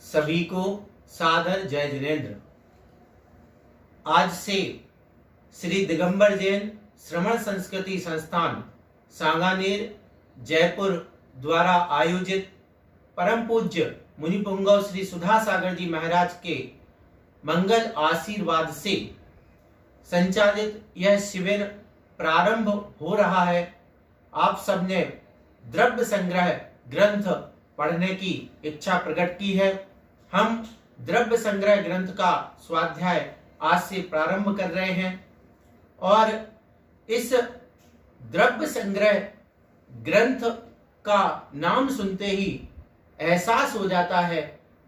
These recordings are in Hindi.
सभी को सादर जय जिनेन्द्र। आज से श्री दिगंबर जैन श्रवण संस्कृति संस्थान सांगानेर जयपुर द्वारा आयोजित परम पूज्य मुनि पुंगव श्री सुधा सागर जी महाराज के मंगल आशीर्वाद से संचालित यह शिविर प्रारंभ हो रहा है। आप सबने द्रव्य संग्रह ग्रंथ पढ़ने की इच्छा प्रकट की है। हम द्रव्य संग्रह ग्रंथ का स्वाध्याय आज से प्रारंभ कर रहे हैं और इस द्रव्य संग्रह ग्रंथ का नाम सुनते ही एहसास हो जाता है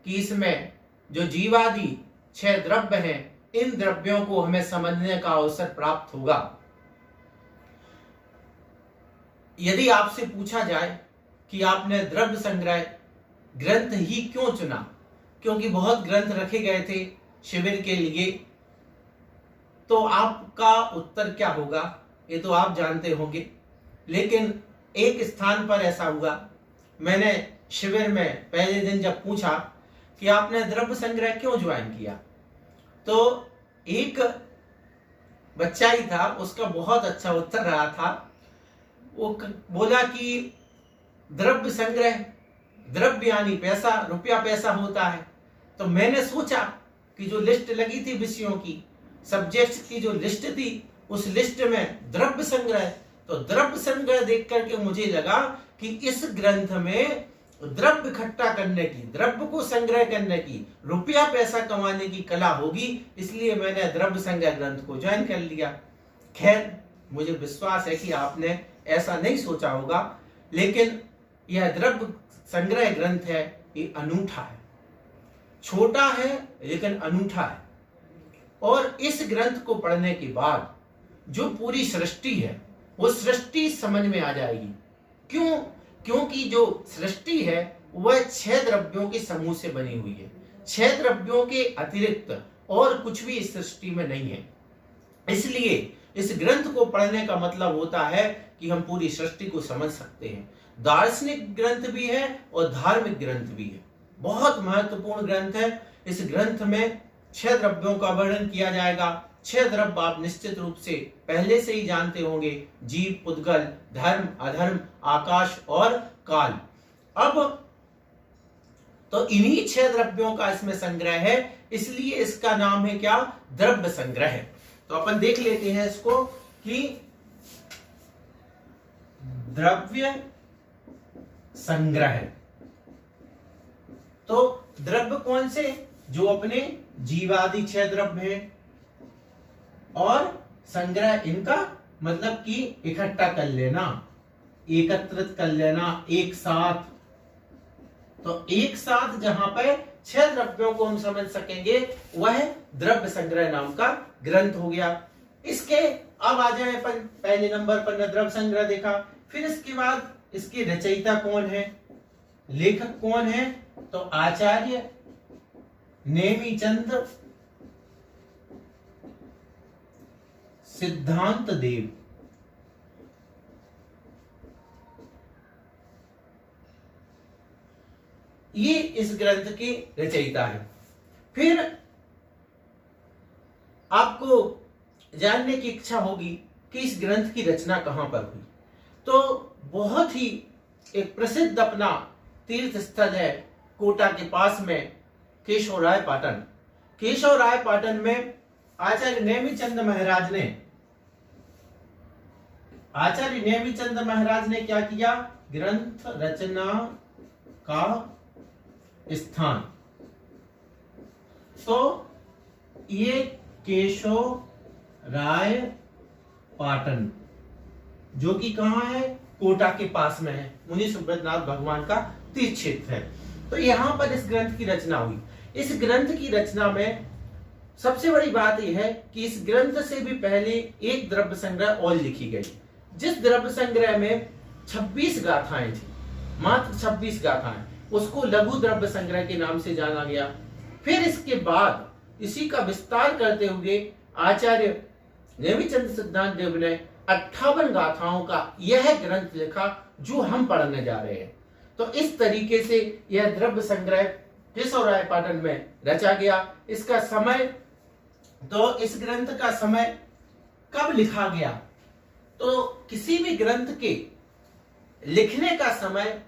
कि इसमें जो जीवादि 6 द्रव्य हैं, इन द्रव्यों को हमें समझने का अवसर प्राप्त होगा। यदि आपसे पूछा जाए कि आपने द्रव्य संग्रह ग्रंथ ही क्यों चुना, क्योंकि बहुत ग्रंथ रखे गए थे शिविर के लिए, तो आपका उत्तर क्या होगा ये तो आप जानते होंगे। लेकिन एक स्थान पर ऐसा हुआ, मैंने शिविर में पहले दिन जब पूछा कि आपने द्रव्य संग्रह क्यों ज्वाइन किया, तो एक बच्चा ही था, उसका बहुत अच्छा उत्तर रहा था। वो बोला कि द्रव्य संग्रह, द्रव्य यानी पैसा, रुपया पैसा होता है। तो मैंने सोचा कि जो लिस्ट लगी थी विषयों की, सब्जेक्ट की जो लिस्ट थी, उस लिस्ट में द्रव्य संग्रह, तो द्रव्य संग्रह देख करके मुझे लगा कि इस ग्रंथ में द्रव्य इकट्ठा करने की, द्रव्य को संग्रह करने की, रुपया पैसा कमाने की कला होगी, इसलिए मैंने द्रव्य संग्रह ग्रंथ को ज्वाइन कर लिया। खैर, मुझे विश्वास है कि आपने ऐसा नहीं सोचा होगा, लेकिन यह द्रव्य संग्रह ग्रंथ है, ये अनूठा है, छोटा है लेकिन अनूठा है। और इस ग्रंथ को पढ़ने के बाद जो पूरी सृष्टि है वो सृष्टि समझ में आ जाएगी। क्यों? क्योंकि जो सृष्टि है वह 6 द्रव्यों के समूह से बनी हुई है। 6 द्रव्यों के अतिरिक्त और कुछ भी इस सृष्टि में नहीं है। इसलिए इस ग्रंथ को पढ़ने का मतलब होता है कि हम पूरी सृष्टि को समझ सकते हैं। दार्शनिक ग्रंथ भी है और धार्मिक ग्रंथ भी है, बहुत महत्वपूर्ण ग्रंथ है। इस ग्रंथ में 6 द्रव्यों का वर्णन किया जाएगा। 6 द्रव्य आप निश्चित रूप से पहले से ही जानते होंगे, जीव, पुद्गल, धर्म, अधर्म, आकाश और काल। अब तो इन्हीं 6 द्रव्यों का इसमें संग्रह है, इसलिए इसका नाम है क्या? द्रव्य संग्रह। तो अपन देख लेते हैं इसको कि द्रव्य संग्रह। तो द्रव्य कौन से? जो अपने जीवादि 6 द्रव्य हैं, और संग्रह इनका मतलब कि इकट्ठा कर लेना, एकत्रित कर लेना एक साथ। तो एक साथ जहां पर 6 द्रव्यों को हम समझ सकेंगे, वह द्रव्य संग्रह नाम का ग्रंथ हो गया। इसके अब आ जाए अपन पहले नंबर पर, द्रव्य संग्रह देखा। फिर इसके बाद इसके रचयिता कौन है, लेखक कौन है? तो आचार्य नेमिचंद सिद्धांत देव। ये इस ग्रंथ के रचयिता है। फिर आपको जानने की इच्छा होगी कि इस ग्रंथ की रचना कहां पर हुई। तो बहुत ही एक प्रसिद्ध अपना तीर्थ स्थल है कोटा के पास में, केशवरायपाटन। केशवरायपाटन में आचार्य नेमिचंद महाराज ने क्या किया? ग्रंथ रचना का स्थान। तो ये केशवरायपाटन जो कि कहां है? कोटा के पास में है, मुनि सुब्रतनाथ भगवान का तीर्थ क्षेत्र है। तो यहां पर इस ग्रंथ की रचना हुई। इस ग्रंथ की रचना में सबसे बड़ी बात यह है कि इस ग्रंथ से भी पहले एक द्रव्य संग्रह और लिखी गई, जिस द्रव्य संग्रह में 26 गाथाएं थी, मात्र 26 गाथाएं, उसको लघु द्रव्य संग्रह के नाम से जाना गया। फिर इसके बाद इसी का विस्तार करते हुए आचार्य नेमिचंद सिद्धांत देव ने 58 गाथाओं का यह ग्रंथ लिखा जो हम पढ़ने जा रहे हैं। तो इस तरीके से यह द्रव्य संग्रह केशवराय पाटन में रचा गया। इसका समय, तो इस ग्रंथ का समय कब लिखा गया? तो किसी भी ग्रंथ के लिखने का समय,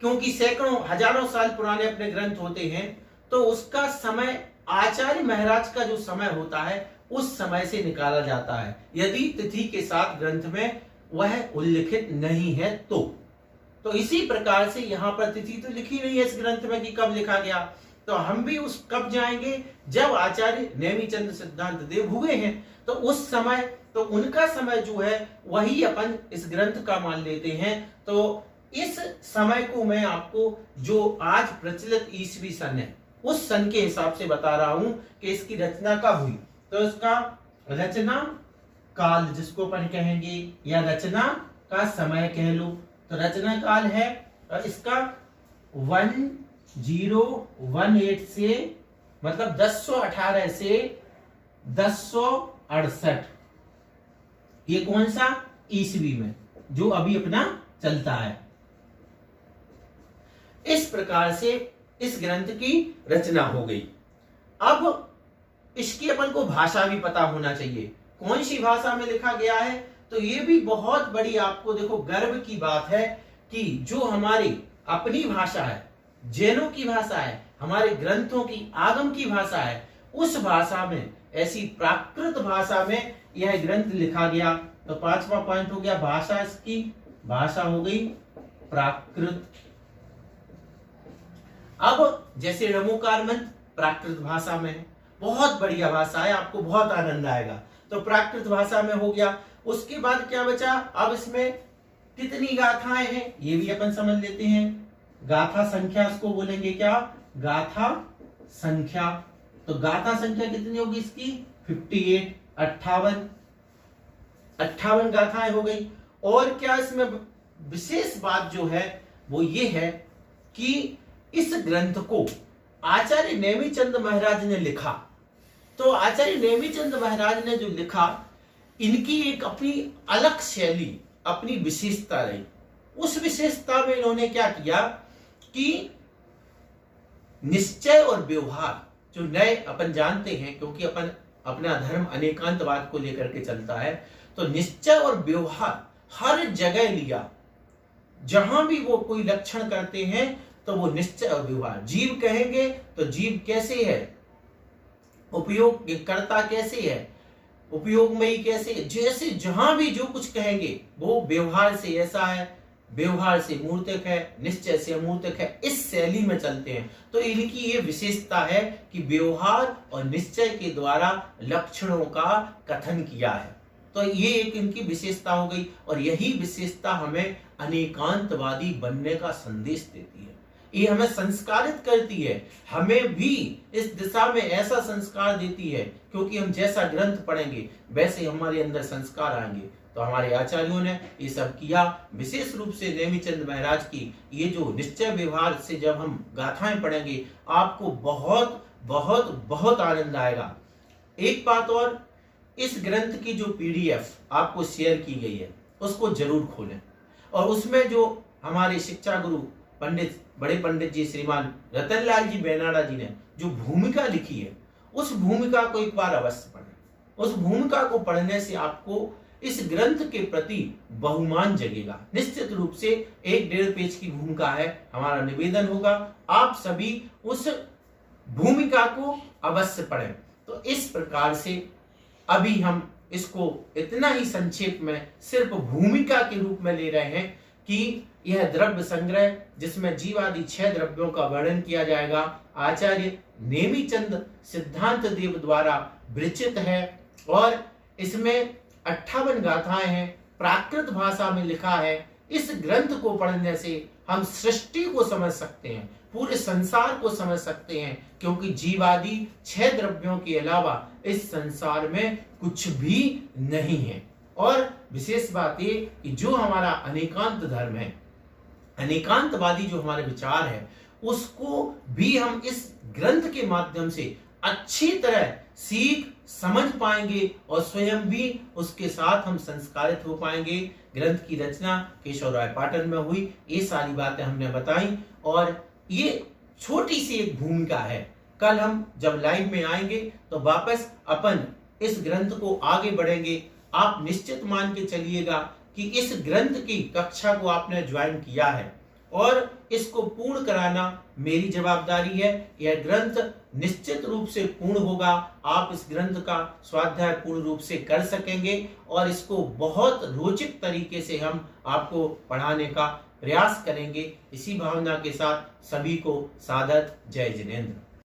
क्योंकि सैकड़ों हजारों साल पुराने अपने ग्रंथ होते हैं, तो उसका समय आचार्य महाराज का जो समय होता है उस समय से निकाला जाता है, यदि तिथि के साथ ग्रंथ में वह उल्लिखित नहीं है तो इसी प्रकार से यहां पर तिथि तो लिखी नहीं है इस ग्रंथ में कि कब लिखा गया, तो हम भी उस कब जाएंगे जब आचार्य नेमिचंद सिद्धांत देव हुए हैं, तो उस समय, तो उनका समय जो है वही अपन इस ग्रंथ का मान लेते हैं। तो इस समय को मैं आपको जो आज प्रचलित ईसवी सन है उस सन के हिसाब से बता रहा हूं कि इसकी रचना कब हुई। तो इसका रचना काल जिसको अपन कहेंगे या रचना का समय कह लो, तो रचना काल है और इसका 1018 से मतलब 1018 से 1068, ये कौन सा ईसवी में जो अभी अपना चलता है। इस प्रकार से इस ग्रंथ की रचना हो गई। अब इसकी अपन को भाषा भी पता होना चाहिए, कौन सी भाषा में लिखा गया है। तो ये भी बहुत बड़ी आपको देखो गर्व की बात है कि जो हमारी अपनी भाषा है, जैनों की भाषा है, हमारे ग्रंथों की आगम की भाषा है, उस भाषा में, ऐसी प्राकृत भाषा में यह ग्रंथ लिखा गया। तो पांचवा पॉइंट हो गया भाषा, इसकी भाषा हो गई प्राकृत। अब जैसे नमोकार मंत्र प्राकृत भाषा में है, बहुत बढ़िया भाषा है, आपको बहुत आनंद आएगा। तो प्राकृत भाषा में हो गया। उसके बाद क्या बचा, अब इसमें कितनी गाथाएं हैं ये भी अपन समझ लेते हैं। गाथा संख्या इसको बोलेंगे क्या, गाथा संख्या। तो गाथा संख्या कितनी होगी इसकी 58, 58 गाथाएं हो गई। और क्या इसमें विशेष बात जो है वो ये है कि इस ग्रंथ को आचार्य नेमिचंद महाराज ने लिखा। तो आचार्य नेमिचंद महाराज ने जो लिखा, इनकी एक अपनी अलग शैली, अपनी विशेषता रही। उस विशेषता में इन्होंने क्या किया कि निश्चय और व्यवहार जो नए अपन जानते हैं, क्योंकि अपन अपना धर्म अनेकांतवाद को लेकर के चलता है, तो निश्चय और व्यवहार हर जगह लिया। जहां भी वो कोई लक्षण करते हैं तो वो निश्चय और व्यवहार, जीव कहेंगे तो जीव कैसे है, उपयोग करता कैसे है, उपयोगमयी कैसे है, जैसे जहां भी जो कुछ कहेंगे वो व्यवहार से ऐसा है, व्यवहार से मूर्तिक है, निश्चय से अमूर्तिक है, इस शैली में चलते हैं। तो इनकी ये विशेषता है कि व्यवहार और निश्चय के द्वारा लक्षणों का कथन किया है। तो ये एक इनकी विशेषता हो गई, और यही विशेषता हमें अनेकांतवादी बनने का संदेश देती है। ये हमें संस्कारित करती है, हमें भी इस दिशा में ऐसा संस्कार देती है, क्योंकि हम जैसा ग्रंथ पढ़ेंगे वैसे हमारे अंदर संस्कार आएंगे। तो हमारे आचार्यों ने ये सब किया। विशेष रूप से नेमिचंद महाराज की ये जो निश्चय व्यवहार से जब हम गाथाएं पढ़ेंगे आपको बहुत बहुत बहुत आनंद आएगा। एक बात और, इस ग्रंथ की जो PDF आपको शेयर की गई है उसको जरूर खोलें, और उसमें जो हमारे शिक्षा गुरु पंडित, बड़े पंडित जी श्रीमान रतनलाल जी बेनाड़ा जी ने जो भूमिका लिखी है, उस भूमिका को एक बार अवश्य पढ़ें। उस भूमिका को पढ़ने से आपको इस ग्रंथ के प्रति बहुमान जगेगा। निश्चित रूप से 1-1.5 पेज की भूमिका है। हमारा निवेदन होगा आप सभी उस भूमिका को अवश्य पढ़ें। तो इस प्रकार से अभी हम इसको इतना ही संक्षेप में सिर्फ भूमिका के रूप में ले रहे हैं कि यह द्रव्य संग्रह, जिसमें जीवादि 6 द्रव्यों का वर्णन किया जाएगा, आचार्य नेमिचंद सिद्धांत देव द्वारा विरचित है, और इसमें 58 गाथाएं हैं, प्राकृत भाषा में लिखा है। इस ग्रंथ को पढ़ने से हम सृष्टि को समझ सकते हैं, पूरे संसार को समझ सकते हैं, क्योंकि जीवादि 6 द्रव्यों के अलावा इस संसार में कुछ भी नहीं है। और विशेष बात ये कि जो हमारा अनेकांत धर्म है, अनेकांतवादी जो हमारे विचार है, उसको भी हम इस ग्रंथ के माध्यम से अच्छी तरह सीख समझ पाएंगे, और स्वयं भी उसके साथ हम संस्कारित हो पाएंगे। ग्रंथ की रचना केशवराय पाटन में हुई, ये सारी बातें हमने बताई, और ये छोटी सी एक भूमिका है। कल हम जब लाइव में आएंगे तो वापस अपन इस ग्रंथ को आगे बढ़ेंगे। आप निश्चित मान के चलिएगा कि इस ग्रंथ की कक्षा को आपने ज्वाइन किया है और इसको पूर्ण कराना मेरी जवाबदारी है। यह ग्रंथ निश्चित रूप से पूर्ण होगा। आप इस ग्रंथ का स्वाध्याय पूर्ण रूप से कर सकेंगे और इसको बहुत रोचक तरीके से हम आपको पढ़ाने का प्रयास करेंगे। इसी भावना के साथ सभी को सादर जय जिनेंद्र।